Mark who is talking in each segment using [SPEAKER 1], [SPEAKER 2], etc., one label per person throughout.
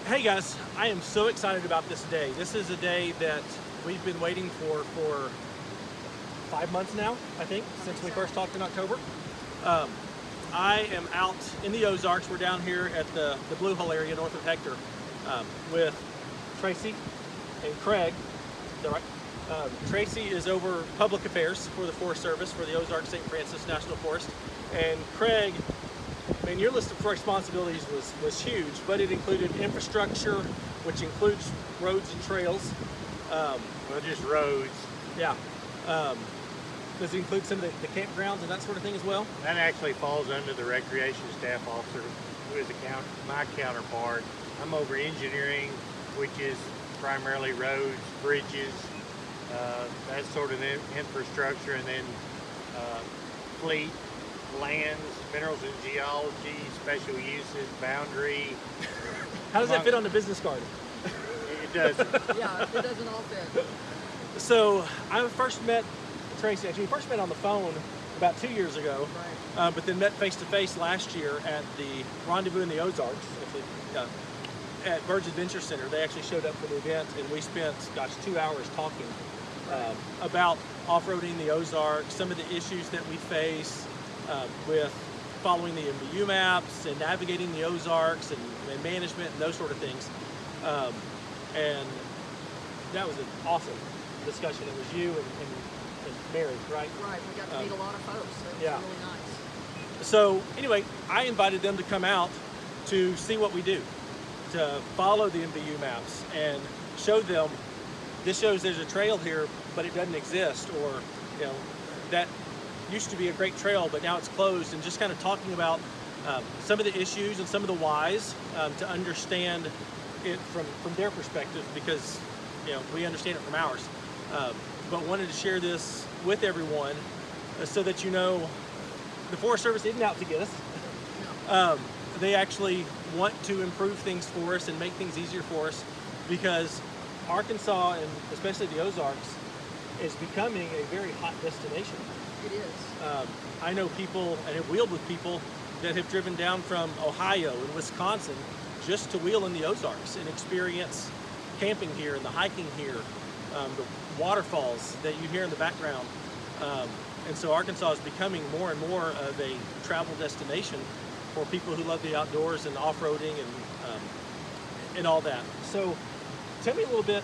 [SPEAKER 1] Hey guys, I am so excited about this day. This is a day that we've been waiting for 5 months now, I think, since we first talked in October. I am out in the Ozarks. We're down here at the Blue Hole area north of Hector with Tracy and Craig. Is that right? Tracy is over public affairs for the Forest Service for the Ozark St. Francis National Forest. And Craig, man, your list of responsibilities was huge, but it included infrastructure, which includes roads and trails.
[SPEAKER 2] Well, just roads.
[SPEAKER 1] Yeah. Does it include some of the campgrounds and that sort of thing as well?
[SPEAKER 2] That actually falls under the recreation staff officer, who is my counterpart. I'm over engineering, which is primarily roads, bridges, that sort of infrastructure, and then fleet, lands, minerals and geology, special uses, boundary.
[SPEAKER 1] How does that fit on the business card?
[SPEAKER 2] It doesn't.
[SPEAKER 3] Yeah, it doesn't all fit.
[SPEAKER 1] So I first met Tracy, actually we first met on the phone about 2 years ago,
[SPEAKER 3] Right.
[SPEAKER 1] but then met face to face last year at the rendezvous in the Ozarks, actually, at Bird's Adventure Center. They actually showed up for the event, and we spent, 2 hours talking about off-roading the Ozarks, some of the issues that we face with following the MBU maps and navigating the Ozarks and management and those sort of things. And that was an awesome discussion. It was you and Mary, right?
[SPEAKER 3] Right, we got to meet a lot of folks. That was
[SPEAKER 1] yeah.
[SPEAKER 3] really nice.
[SPEAKER 1] So anyway, I invited them to come out to see what we do, to follow the MBU maps and show them, this shows there's a trail here, but it doesn't exist, or that used to be a great trail, but now it's closed, and just kind of talking about some of the issues and some of the whys to understand it from their perspective, because we understand it from ours. But wanted to share this with everyone so that the Forest Service isn't out to get us.
[SPEAKER 3] No.
[SPEAKER 1] They actually want to improve things for us and make things easier for us, because Arkansas, and especially the Ozarks, is becoming a very hot destination.
[SPEAKER 3] It is.
[SPEAKER 1] I know people, and have wheeled with people that have driven down from Ohio and Wisconsin just to wheel in the Ozarks and experience camping here and the hiking here, the waterfalls that you hear in the background. And so Arkansas is becoming more and more of a travel destination for people who love the outdoors and off-roading and all that. So tell me a little bit.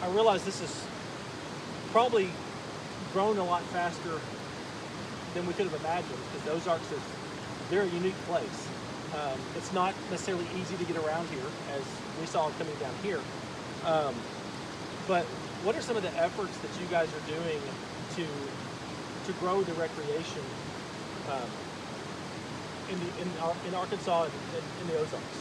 [SPEAKER 1] I realize this is probably grown a lot faster than we could have imagined, because the Ozarks is a very unique place. It's not necessarily easy to get around here, as we saw coming down here. But what are some of the efforts that you guys are doing to grow the recreation in Arkansas and in the Ozarks?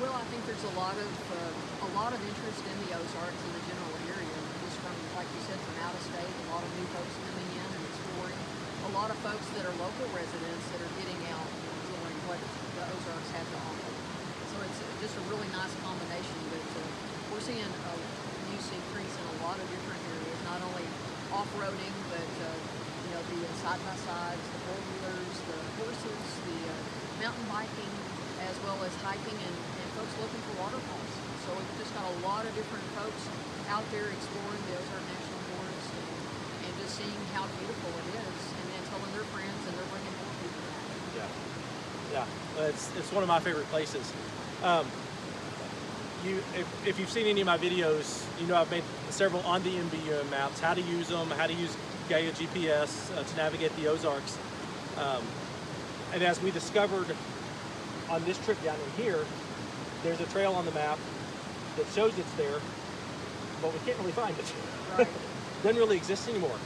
[SPEAKER 3] Well, I think there's a lot of interest in the Ozarks in the general area, just from, like you said, from out of state. A lot of new folks coming in and exploring. A lot of folks that are local residents that are getting out and enjoying what the Ozarks have to offer. So it's just a really nice combination. But we're seeing a use increase in a lot of different areas, not only off-roading, but the side-by-sides, the four-wheelers, the horses, the mountain biking, as well as hiking, and folks looking for waterfalls. So we've just got a lot of different folks out there exploring the Ozark National Forest and just seeing how beautiful it is, and then telling their friends, and they're bringing more people back.
[SPEAKER 1] Yeah. It's one of my favorite places. If you've seen any of my videos, I've made several on the MBU maps, how to use them, how to use Gaia GPS to navigate the Ozarks. And as we discovered on this trip down in here, there's a trail on the map that shows it's there, but we can't really find it.
[SPEAKER 3] Right.
[SPEAKER 1] Doesn't really exist anymore.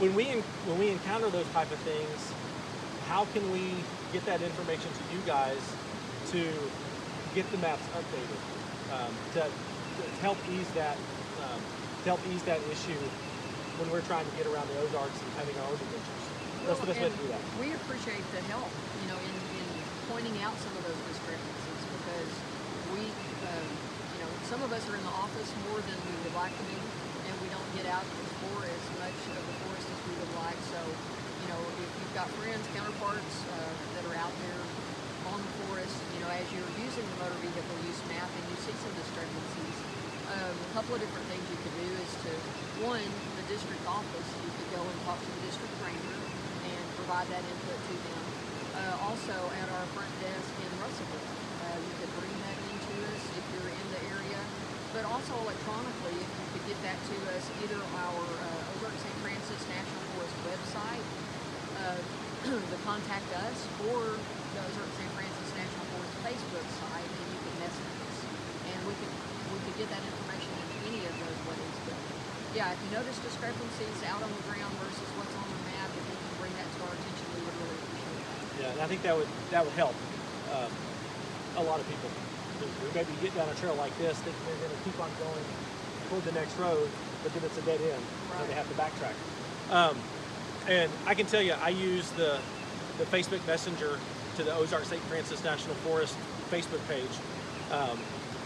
[SPEAKER 1] When we encounter those type of things, how can we get that information to you guys to get the maps updated, to help ease that issue when we're trying to get around the Ozarks and having our own adventures? What's the best way to do that?
[SPEAKER 3] We appreciate the help, in pointing out some of those discrepancies, because we, some of us are in the office more than we would like to be, and we don't get out and explore as much of the forest as we would like. So, if you've got friends, counterparts that are out there on the forest, using the motor vehicle use map and you see some discrepancies, a couple of different things you could do is to, one, the district office, you could go and talk to the district ranger and provide that input to them. Also at our front desk in Russellville, you could bring that into us if you're in the area, but also electronically, if you could get that to us, either our Ozark St. Francis National Forest website, the Contact Us, or the Ozark St. Francis National Forest Facebook site, and you could message us, and we could get that information in any of those ways. But yeah, if you notice discrepancies out on the ground versus what's on the map, if you can bring that to our attention, we would really appreciate that.
[SPEAKER 1] Yeah, and I think that would help a lot of people. Who maybe get down a trail like this, think they're going to keep on going toward the next road, but then it's a dead end,
[SPEAKER 3] Right.
[SPEAKER 1] and they have to backtrack. And I can tell you, I use the Facebook Messenger to the Ozark St. Francis National Forest Facebook page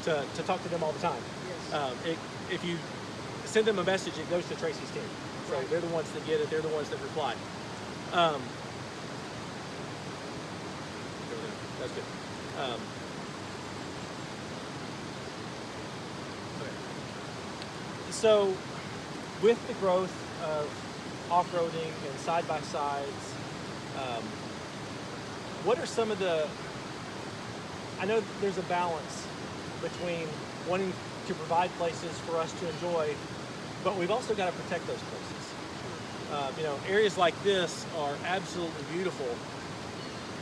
[SPEAKER 1] to talk to them all the time.
[SPEAKER 3] Yes.
[SPEAKER 1] If you send them a message, it goes to Tracy's team. So
[SPEAKER 3] Right.
[SPEAKER 1] they're the ones that get it. They're the ones that reply. That's good. So, with the growth of off-roading and side-by-sides, what are some of the, I know there's a balance between wanting to provide places for us to enjoy, but we've also got to protect those places. Areas like this are absolutely beautiful,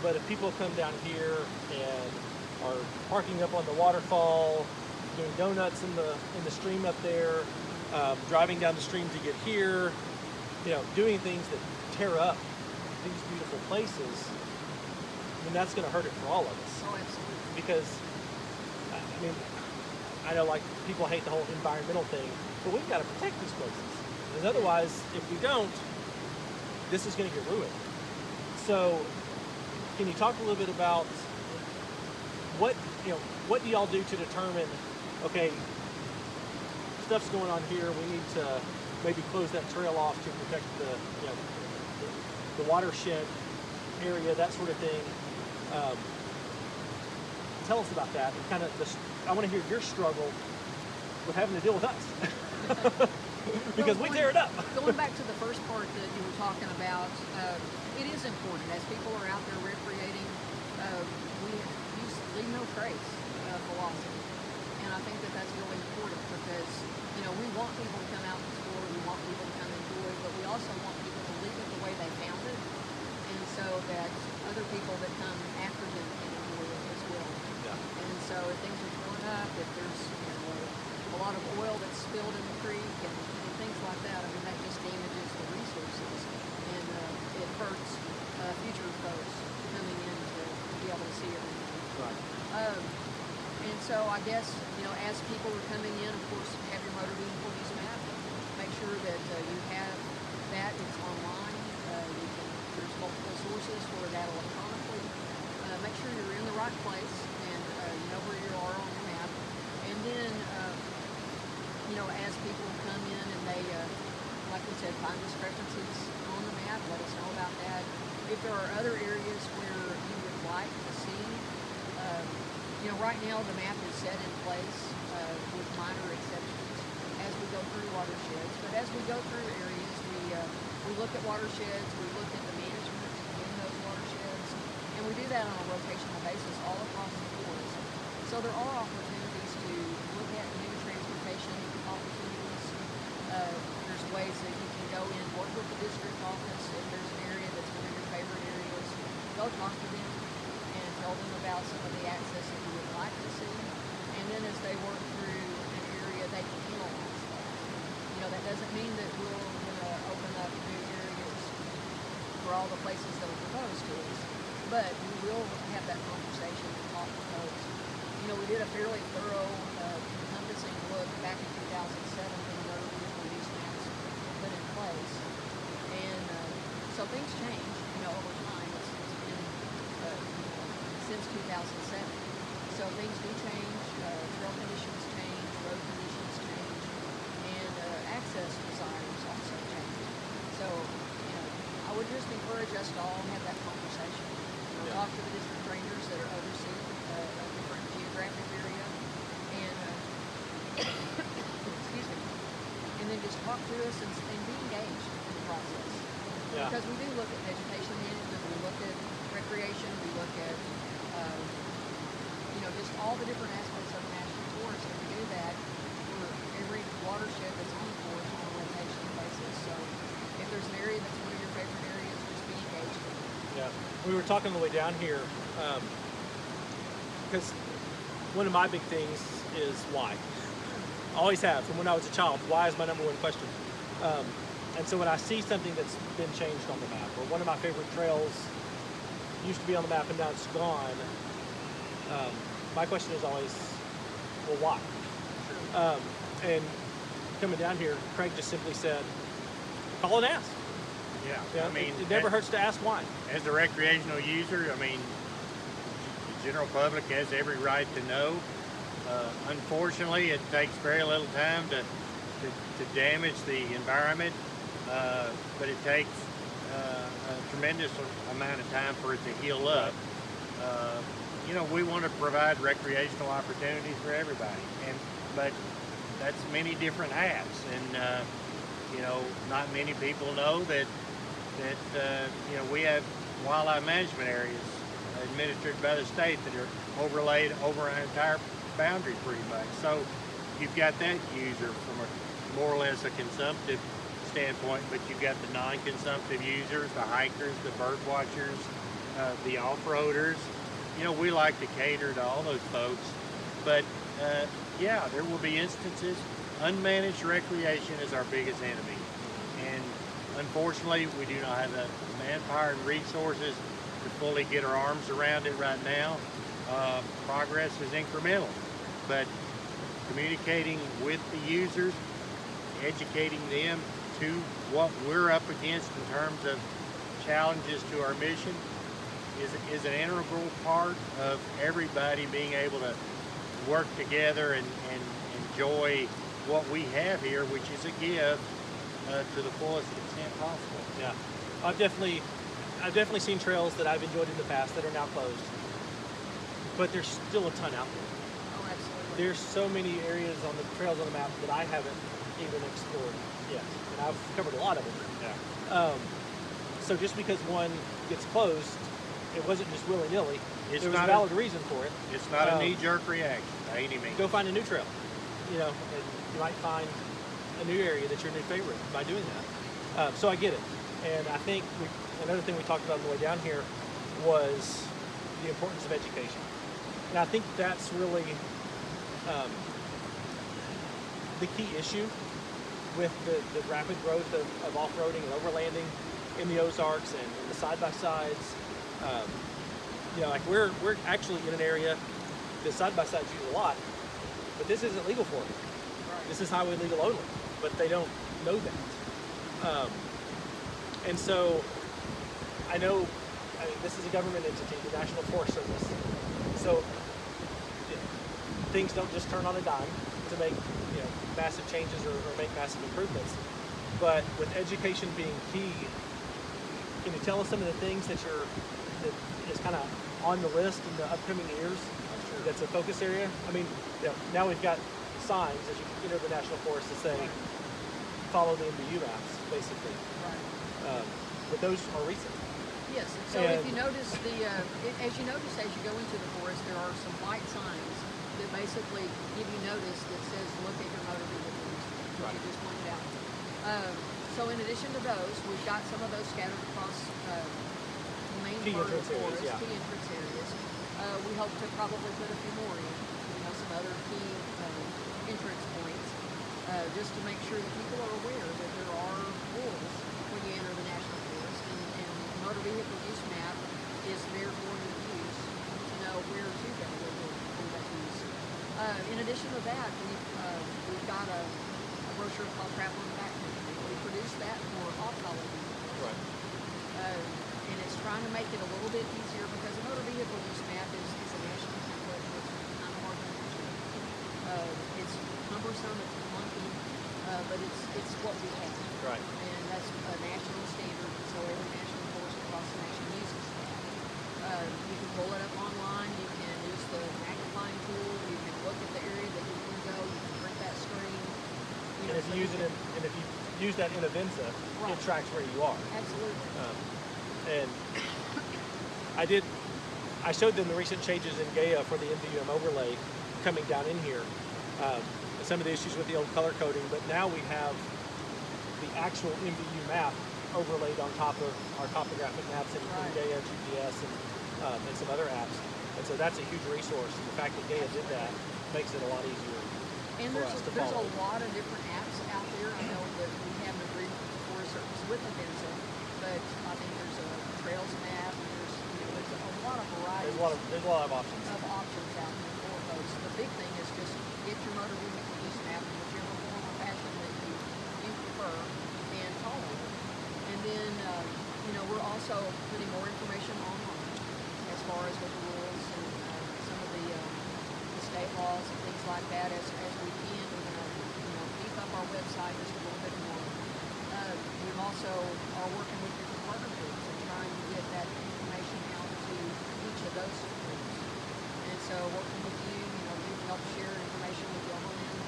[SPEAKER 1] but if people come down here and are parking up on the waterfall, doing donuts in the stream up there, driving down the stream to get here, doing things that tear up these beautiful places, then that's going to hurt it for all of us.
[SPEAKER 3] Oh, absolutely.
[SPEAKER 1] Because, I know like people hate the whole environmental thing, but we've got to protect these places. Because otherwise, if we don't, this is going to get ruined. So, can you talk a little bit about what do y'all do to determine, okay, stuff's going on here, we need to maybe close that trail off to protect the watershed area, that sort of thing. Tell us about that. And I want to hear your struggle with having to deal with us. Because we tear it up.
[SPEAKER 3] Going back to the first part that you were talking about, it is important as people are out there recreating. We use leave no trace philosophy, and I think that that's really important because we want people to come out and explore, we want people to come enjoy, but we also want people to leave it the way they found it, and so that other people that come after them can enjoy it as well.
[SPEAKER 1] Yeah.
[SPEAKER 3] And so if things are torn up, if there's a lot of oil that's spilled in the creek and things like that, that just damages the resources and it hurts future folks coming in to be able to see everything.
[SPEAKER 1] Right.
[SPEAKER 3] And so I guess, as people are coming in, of course, have your motor vehicle use map. Make sure that you have that. It's online. There's multiple sources for that electronically. Make sure you're in the right place and you know where you are on your map. And then, as people come in and they, like we said, find discrepancies on the map, let us know about that. If there are other areas where you would like to see, right now the map is set in place with minor exceptions as we go through watersheds. But as we go through areas, we look at watersheds, we look at the management in those watersheds, and we do that on a rotational basis all across the forest. So there are opportunities to look at new transportation opportunities. There's ways that you can go in, work with the district office. If there's an area that's one of your favorite areas, go talk to them and tell them about some of the access that you would like to see. And then as they work through an area, they can analyze that. That doesn't mean that we're going to open up new areas for all the places that are proposed to us, but we will have that conversation and talk to folks. We did a fairly thorough, encompassing look back in 2007 when the motor vehicle use maps were put in place. And so things change, over time. It's been since 2007. So things do change, trail conditions change, road conditions change, and access desires also change. So, I would just encourage us to all have that conversation. Talk to the district rangers that are overseeing different
[SPEAKER 1] Yeah.
[SPEAKER 3] Because we do look at vegetation management, we look at recreation, we look at, just all the different aspects of the national forest, and we do that for every watershed that's on the forest on a rotational basis. So if there's an area that's one of your favorite areas, just be engaged in it.
[SPEAKER 1] Yeah. We were talking on the way down here, because one of my big things is why. Always have, from when I was a child. Why is my number one question. And so when I see something that's been changed on the map, or one of my favorite trails used to be on the map and now it's gone, my question is always, well, why? And coming down here, Craig just simply said, call and ask.
[SPEAKER 2] Yeah,
[SPEAKER 1] You know,
[SPEAKER 2] I mean,
[SPEAKER 1] it never hurts to ask why.
[SPEAKER 2] as a recreational user, I mean, the general public has every right to know. Unfortunately, it takes very little time to damage the environment, but it takes a tremendous amount of time for it to heal up. We want to provide recreational opportunities for everybody, but that's many different hats, and not many people know that we have wildlife management areas administered by the state that are overlaid over an entire boundary pretty much. So you've got that user from a more or less a consumptive standpoint, but you've got the non-consumptive users, the hikers, the bird watchers, the off-roaders. We like to cater to all those folks, but yeah, there will be instances. Unmanaged recreation is our biggest enemy, and unfortunately, we do not have the manpower and resources to fully get our arms around it right now. Progress is incremental, but communicating with the users, educating them to what we're up against in terms of challenges to our mission is an integral part of everybody being able to work together and enjoy what we have here, which is a gift to the fullest extent possible.
[SPEAKER 1] Yeah, I've definitely seen trails that I've enjoyed in the past that are now closed, but there's still a ton out there.
[SPEAKER 3] Oh, absolutely.
[SPEAKER 1] There's so many areas on the trails on the map that I haven't even explored yet, and I've covered a lot of them.
[SPEAKER 2] Yeah.
[SPEAKER 1] So just because one gets closed, it wasn't just willy-nilly.
[SPEAKER 2] It's
[SPEAKER 1] There was a
[SPEAKER 2] not
[SPEAKER 1] valid reason for it.
[SPEAKER 2] It's not a knee-jerk reaction by any means.
[SPEAKER 1] Go find a new trail, and you might find a new area that's your new favorite by doing that. So I get it, and I think another thing we talked about on the way down here was the importance of education, and I think that's really the key issue with the rapid growth of off-roading and overlanding in the Ozarks and the side-by-sides. Like we're actually in an area that side-by-sides use a lot, but this isn't legal for them.
[SPEAKER 3] Right.
[SPEAKER 1] This is highway legal only, but they don't know that. And so I know, this is a government entity, the National Forest Service, so things don't just turn on a dime to make massive changes or make massive improvements. But with education being key, can you tell us some of the things that is kind of on the list in the upcoming years?
[SPEAKER 3] Sure.
[SPEAKER 1] That's a focus area. I mean, now we've got signs as you enter the national forest that say, follow the MBU maps, basically.
[SPEAKER 3] Right.
[SPEAKER 1] But those are recent.
[SPEAKER 3] Yes. So if you notice as you go into the forest, there are some white signs that basically give you notice that says, look at your motor vehicle use, which
[SPEAKER 1] Right.
[SPEAKER 3] you just pointed out. So in addition to those, we've got some of those scattered across the main
[SPEAKER 1] Key
[SPEAKER 3] part of the
[SPEAKER 1] entrance areas,
[SPEAKER 3] forest,
[SPEAKER 1] yeah.
[SPEAKER 3] key entrance areas. We hope to probably put a few more in, some other key entrance points, just to make sure that people are aware that there are rules when you enter the national forest, and the motor vehicle use map is there for your use to know where to go with that use. In addition to that, we've got a brochure called Traveler in the Backcountry. We produce that for off-highway vehicles.
[SPEAKER 1] Right.
[SPEAKER 3] And it's trying to make it a little bit easier because the motor vehicle use map is a national template and it's kind of hard to understand. It's cumbersome, it's clunky, but it's what we have.
[SPEAKER 1] Right.
[SPEAKER 3] And that's a national standard, so every national forest across the nation uses that. You can pull it up online, you can use the magnifying tool, you can look at the area that you want to go, you can print that screen.
[SPEAKER 1] And if you use it, and if you use that in Avenza,
[SPEAKER 3] Right.
[SPEAKER 1] it tracks where you are.
[SPEAKER 3] Absolutely.
[SPEAKER 1] And I showed them the recent changes in Gaia for the MVUM overlay coming down in here. Some of the issues with the old color coding, but now we have the actual MVU map overlaid on top of our topographic maps in
[SPEAKER 3] Right.
[SPEAKER 1] Gaia, GPS, and some other apps. And so that's a huge resource. And the fact that Gaia did that makes it a lot easier
[SPEAKER 3] And
[SPEAKER 1] for
[SPEAKER 3] there's
[SPEAKER 1] us to
[SPEAKER 3] there's
[SPEAKER 1] follow.
[SPEAKER 3] a lot of different apps out there. I know that we have an agreement with Forest Service with Avenza, but I think there's a trails map. There's a lot of variety
[SPEAKER 1] There's a lot of options.
[SPEAKER 3] of options out there for folks. The big thing is just get your motor vehicle use map in whichever form or fashion that you prefer and follow it. And then we're also putting more information online as far as with the rules and some of the state laws and things like that as we can. We're going to beef up our website just a little bit more. We also are working with different partner groups and trying to get that information out to each of those groups. And so working with you, you help share information with the Overland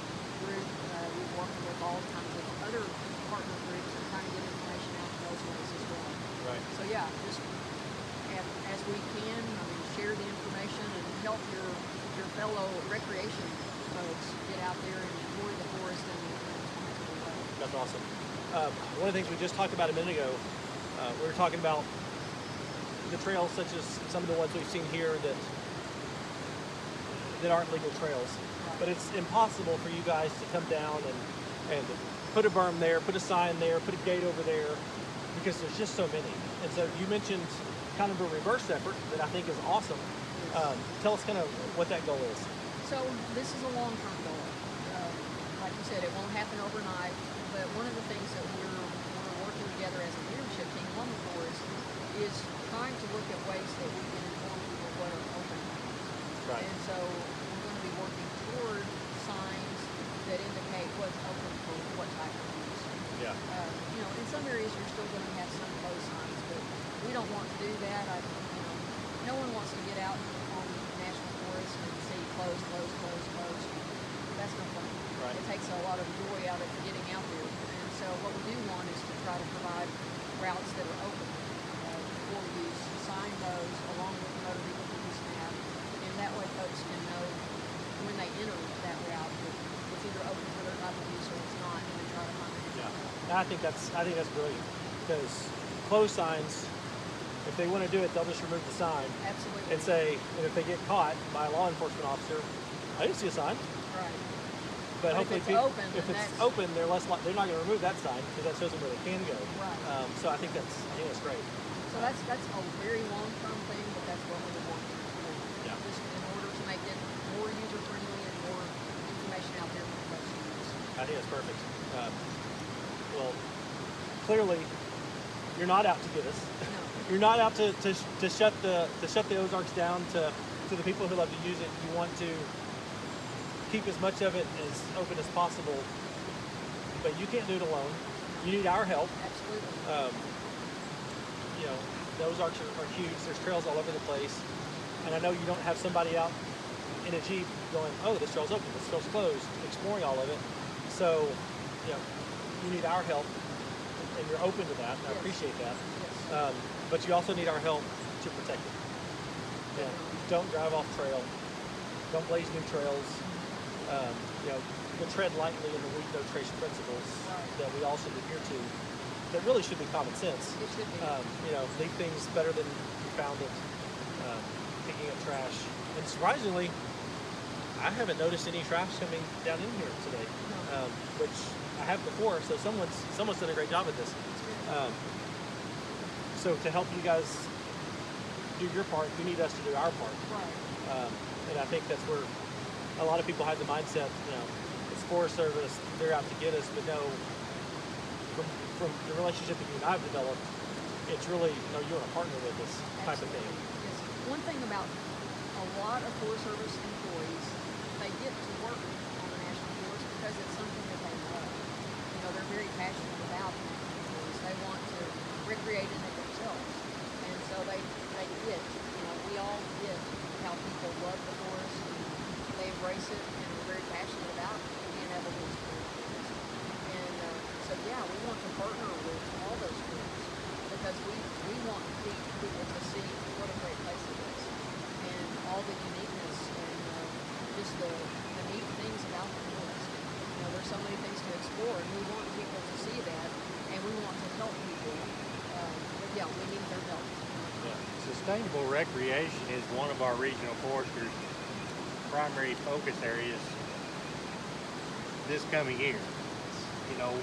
[SPEAKER 3] group. We're working with all kinds of other partner groups and trying to get information out to those ways as well.
[SPEAKER 1] Right.
[SPEAKER 3] So yeah, just as we can, share the information and help your fellow recreation folks get out there and enjoy the forest in a responsible way.
[SPEAKER 1] That's awesome. One of the things we just talked about a minute ago, we were talking about the trails such as some of the ones we've seen here that aren't legal trails. But it's impossible for you guys to come down and put a berm there, put a sign there, put a gate over there, because there's just so many. And so you mentioned kind of a reverse effort that I think is awesome. Tell us kind of what that goal is.
[SPEAKER 3] So this is a long-term goal. Like you said, it won't happen overnight, but one of the things that we're working together as a leadership team along the forest is trying to look at ways that we can inform people what are open lanes.
[SPEAKER 1] Right.
[SPEAKER 3] And so we're going to be working toward signs that indicate what's open for what type of use.
[SPEAKER 1] Yeah.
[SPEAKER 3] In some areas you're still going to have some closed signs, but we don't want to do that. No one wants to get out on national forest and see closed. That's no fun.
[SPEAKER 1] Right.
[SPEAKER 3] It takes a lot of joy out of getting out there. And so what we do want is to try to provide routes that are open for use, sign those along with the motor vehicle use map, and that way folks can know when they enter that route that it's either open for their type of use or it's not, and they try to find it.
[SPEAKER 1] Yeah. I think that's brilliant, because closed signs, if they want to do it, they'll just remove the sign
[SPEAKER 3] Absolutely.
[SPEAKER 1] and say, and if they get caught by a law enforcement officer, I didn't see a sign.
[SPEAKER 3] Right.
[SPEAKER 1] But
[SPEAKER 3] But
[SPEAKER 1] hopefully,
[SPEAKER 3] if it's open,
[SPEAKER 1] if
[SPEAKER 3] then
[SPEAKER 1] it's
[SPEAKER 3] that's-
[SPEAKER 1] open, they're not going to remove that sign because that shows them where they can go.
[SPEAKER 3] Right.
[SPEAKER 1] So I think that's great.
[SPEAKER 3] So that's a very long-term thing, but that's what we're working for.
[SPEAKER 1] Yeah.
[SPEAKER 3] Just in order to make it more user-friendly and more information out there for folks to use.
[SPEAKER 1] I think that's perfect. Well, clearly, you're not out to get us.
[SPEAKER 3] No.
[SPEAKER 1] You're not out to shut the Ozarks down to the people who love to use it. You want to keep as much of it as open as possible, but you can't do it alone. You need our help.
[SPEAKER 3] Absolutely.
[SPEAKER 1] The Ozarks are huge. There's trails all over the place, and I know you don't have somebody out in a Jeep going, "Oh, this trail's open, this trail's closed," exploring all of it. So, you need our help, and you're open to that, and I
[SPEAKER 3] Yes.
[SPEAKER 1] appreciate that.
[SPEAKER 3] Yes.
[SPEAKER 1] But you also need our help to protect it. Don't drive off trail. Don't blaze new trails. Tread lightly in the leave no trace principles
[SPEAKER 3] Right.
[SPEAKER 1] that we all should adhere to. That really should be common sense.
[SPEAKER 3] It should be.
[SPEAKER 1] Leave things better than you found it. Picking up trash. And surprisingly, I haven't noticed any trash coming down in here today,
[SPEAKER 3] No.
[SPEAKER 1] which I have before. So someone's done a great job at this. So to help you guys do your part, you need us to do our part.
[SPEAKER 3] Right.
[SPEAKER 1] And I think that's where a lot of people have the mindset, it's Forest Service, they're out to get us, but no, from the relationship that you and I have developed, it's really, you want to partner with this type of thing.
[SPEAKER 3] Yes. One thing about a lot of Forest Service employees, they get to work on the national forest because it's something that they love. They're very passionate about the national forest. They want to recreate in it themselves, and so they get. We all get how people love the forest. They embrace it and are very passionate about being able to explore the forest. And so, we ringing their bell.
[SPEAKER 2] Sustainable recreation is one of our regional foresters' primary focus areas this coming year. You know,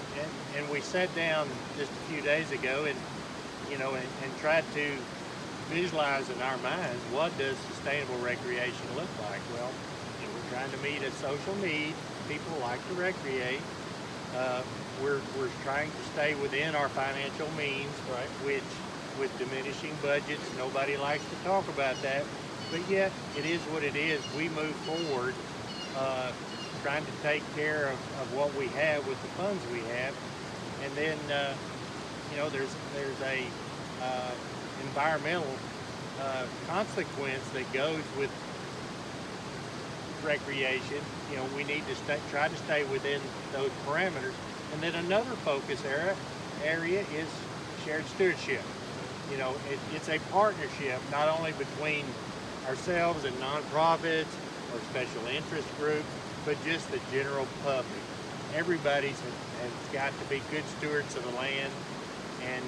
[SPEAKER 2] and we sat down just a few days ago and, you know, and tried to visualize in our minds, what does sustainable recreation look like? Well, you know, we're trying to meet a social need. People like to recreate. We're trying to stay within our financial means,
[SPEAKER 1] Right.
[SPEAKER 2] which with diminishing budgets, nobody likes to talk about that. But yet, it is what it is. We move forward trying to take care of what we have with the funds we have. And then, you know, there's a environmental consequence that goes with recreation. You know, we need to try to stay within those parameters. And then another focus area is shared stewardship. You know, it's a partnership not only between ourselves and nonprofits or special interest groups, but just the general public. Everybody has got to be good stewards of the land, and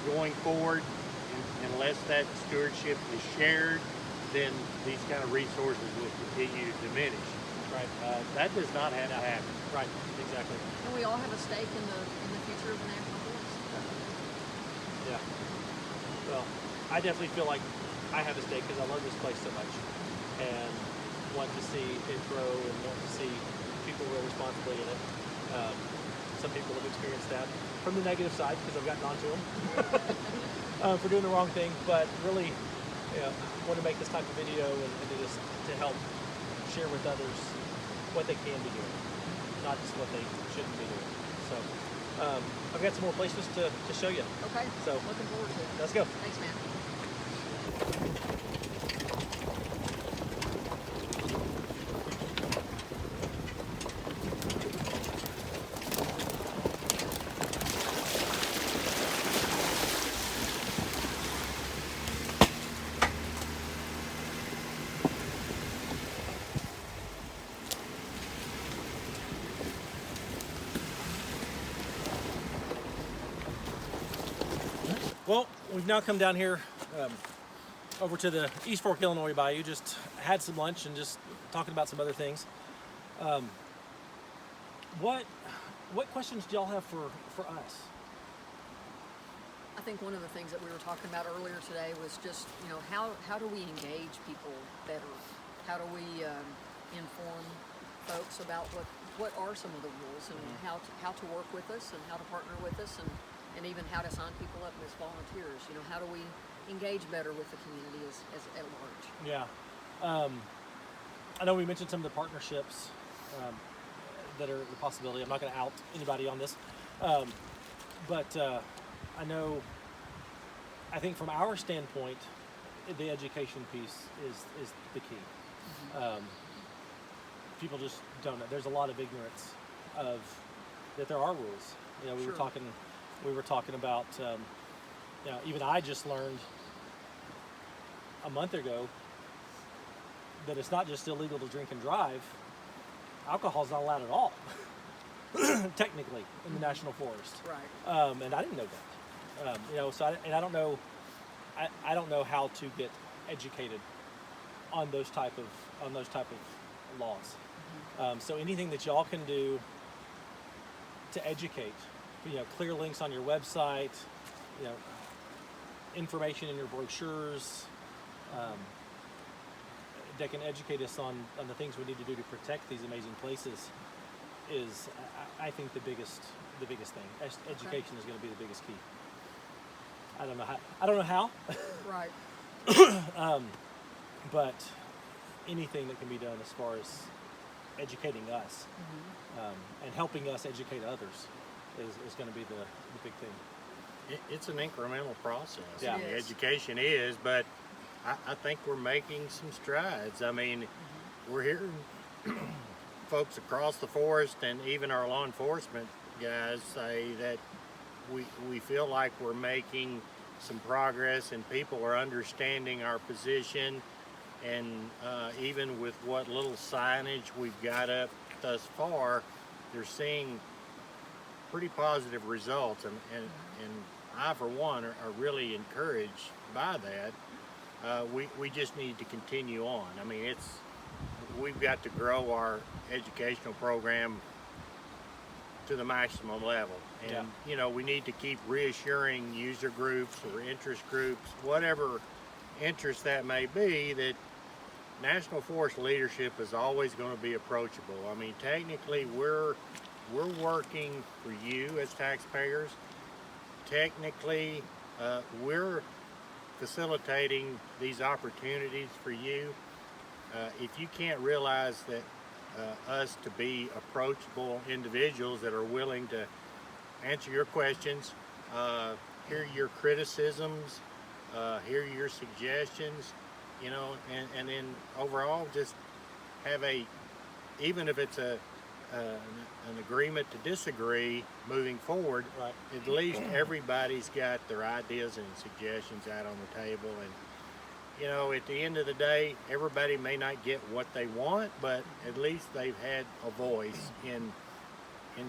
[SPEAKER 2] going forward, unless that stewardship is shared, then these kind of resources will continue to diminish.
[SPEAKER 1] Right.
[SPEAKER 2] That does not have to happen.
[SPEAKER 1] Right. Exactly.
[SPEAKER 3] And we all have a stake in the future of the national forest.
[SPEAKER 1] Yeah. Well, I definitely feel like I have a stake because I love this place so much, and want to see it grow and want to see people roll responsibly in it. Some people have experienced that from the negative side because I've gotten onto them for doing the wrong thing. But really, you know, want to make this type of video and to just to help share with others what they can be doing, not just what they shouldn't be doing. So I've got some more places to show you.
[SPEAKER 3] Okay.
[SPEAKER 1] So
[SPEAKER 3] Looking forward to it.
[SPEAKER 1] let's go.
[SPEAKER 3] Thanks, man.
[SPEAKER 1] Well, we've now come down here over to the East Fork, Illinois Bayou. Just had some lunch and just talking about some other things. What questions do y'all have for us?
[SPEAKER 3] I think one of the things that we were talking about earlier today was just, you know, how do we engage people better? How do we inform folks about what are some of the rules and how to work with us and how to partner with us and even how to sign people up as volunteers? You know, how do we engage better with the community as at large?
[SPEAKER 1] Yeah. I know we mentioned some of the partnerships that are the possibility. I'm not going to out anybody on this. But I think from our standpoint, the education piece is the key. People just don't know. There's a lot of ignorance of that there are rules. You know, we were talking about, you know, even I just learned a month ago that it's not just illegal to drink and drive. Alcohol's not allowed at all, technically, in the national forest.
[SPEAKER 3] Right.
[SPEAKER 1] And I didn't know that. You know, so I don't know. I don't know how to get educated on those type of laws. So anything that y'all can do to educate, you know, clear links on your website, you know, information in your brochures, that can educate us on the things we need to do to protect these amazing places is, I think, the biggest thing. Education is going to be the biggest key. I don't know how.
[SPEAKER 3] Right.
[SPEAKER 1] But anything that can be done as far as educating us and helping us educate others is going to be the big thing.
[SPEAKER 2] It's an incremental process.
[SPEAKER 1] Yeah.
[SPEAKER 2] I mean, education is, but I think we're making some strides. I mean, we're hearing folks across the forest and even our law enforcement guys say that we feel like we're making some progress and people are understanding our position, and even with what little signage we've got up thus far, they're seeing pretty positive results, and I for one, are really encouraged by that. We just need to continue on. I mean, we've got to grow our educational program to the maximum level. And you know, we need to keep reassuring user groups or interest groups, whatever interest that may be, that National Forest leadership is always going to be approachable. I mean, technically we're working for you as taxpayers. Technically, we're facilitating these opportunities for you. If you can't realize that us to be approachable individuals that are willing to answer your questions, hear your criticisms, hear your suggestions, you know, and then overall just have even if it's an agreement to disagree moving forward,
[SPEAKER 1] Right.
[SPEAKER 2] at least everybody's got their ideas and suggestions out on the table. And you know, at the end of the day, everybody may not get what they want, but at least they've had a voice in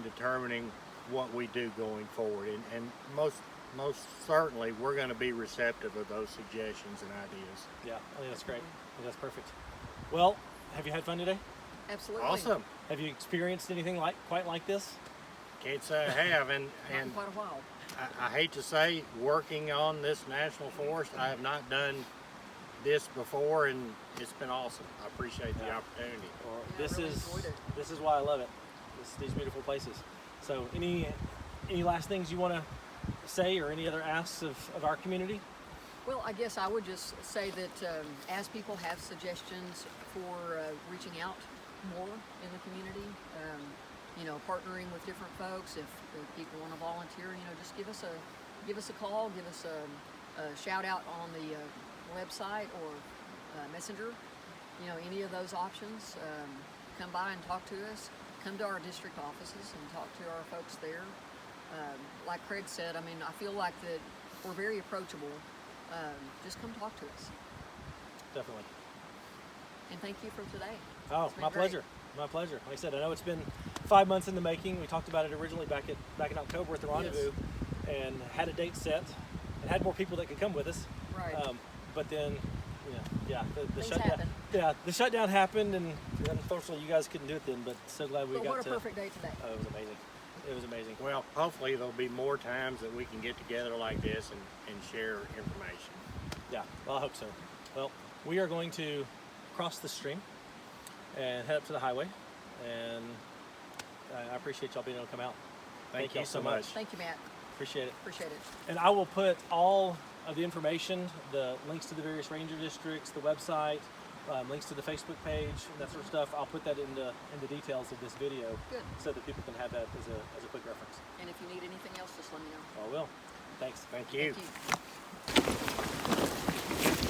[SPEAKER 2] determining what we do going forward. And most certainly, we're going to be receptive of those suggestions and ideas.
[SPEAKER 1] Yeah, I think that's great. I think that's perfect. Well, have you had fun today?
[SPEAKER 3] Absolutely.
[SPEAKER 2] Awesome.
[SPEAKER 1] Have you experienced anything quite like this?
[SPEAKER 2] Can't say I have, and
[SPEAKER 3] Not in quite a while.
[SPEAKER 2] I hate to say, working on this national forest, I have not done this before, and it's been awesome. I appreciate the opportunity.
[SPEAKER 1] Well,
[SPEAKER 3] Yeah, I really enjoyed it.
[SPEAKER 1] this is why I love it. These beautiful places. So, any last things you want to say, or any other asks of our community?
[SPEAKER 3] Well, I guess I would just say that as people have suggestions for reaching out more in the community, you know, partnering with different folks, if people want to volunteer, you know, just give us a call, give us a shout out on the website or messenger. You know, any of those options. Come by and talk to us. Come to our district offices and talk to our folks there. Like Craig said, I mean, I feel like that we're very approachable. Just come talk to us.
[SPEAKER 1] Definitely.
[SPEAKER 3] And thank you for today.
[SPEAKER 1] Oh,
[SPEAKER 3] It's been
[SPEAKER 1] my
[SPEAKER 3] great.
[SPEAKER 1] pleasure. My pleasure. Like I said, I know it's been 5 months in the making. We talked about it originally back in October at the rendezvous, and had a date set, and had more people that could come with us.
[SPEAKER 3] Right.
[SPEAKER 1] But then, the
[SPEAKER 3] Things
[SPEAKER 1] shutdown.
[SPEAKER 3] happen.
[SPEAKER 1] Yeah, the shutdown happened, and unfortunately, you guys couldn't do it then. But so glad we
[SPEAKER 3] But
[SPEAKER 1] got
[SPEAKER 3] what
[SPEAKER 1] to.
[SPEAKER 3] a perfect day today.
[SPEAKER 1] Oh, it was amazing. It was amazing.
[SPEAKER 2] Well, hopefully there'll be more times that we can get together like this and share information.
[SPEAKER 1] Yeah, well, I hope so. Well, we are going to cross the stream and head up to the highway, and I appreciate y'all being able to come out.
[SPEAKER 2] Thank
[SPEAKER 1] y'all
[SPEAKER 2] you so much.
[SPEAKER 3] Thank you, Matt.
[SPEAKER 1] Appreciate it.
[SPEAKER 3] Appreciate it.
[SPEAKER 1] And I will put all of the information, the links to the various ranger districts, the website, links to the Facebook page, and that sort of stuff. I'll put that in the details of this video,
[SPEAKER 3] Good.
[SPEAKER 1] so that people can have that as a quick reference.
[SPEAKER 3] And if you need anything else, just let me know.
[SPEAKER 1] I will. Thanks.
[SPEAKER 2] Thank you.
[SPEAKER 3] Thank you.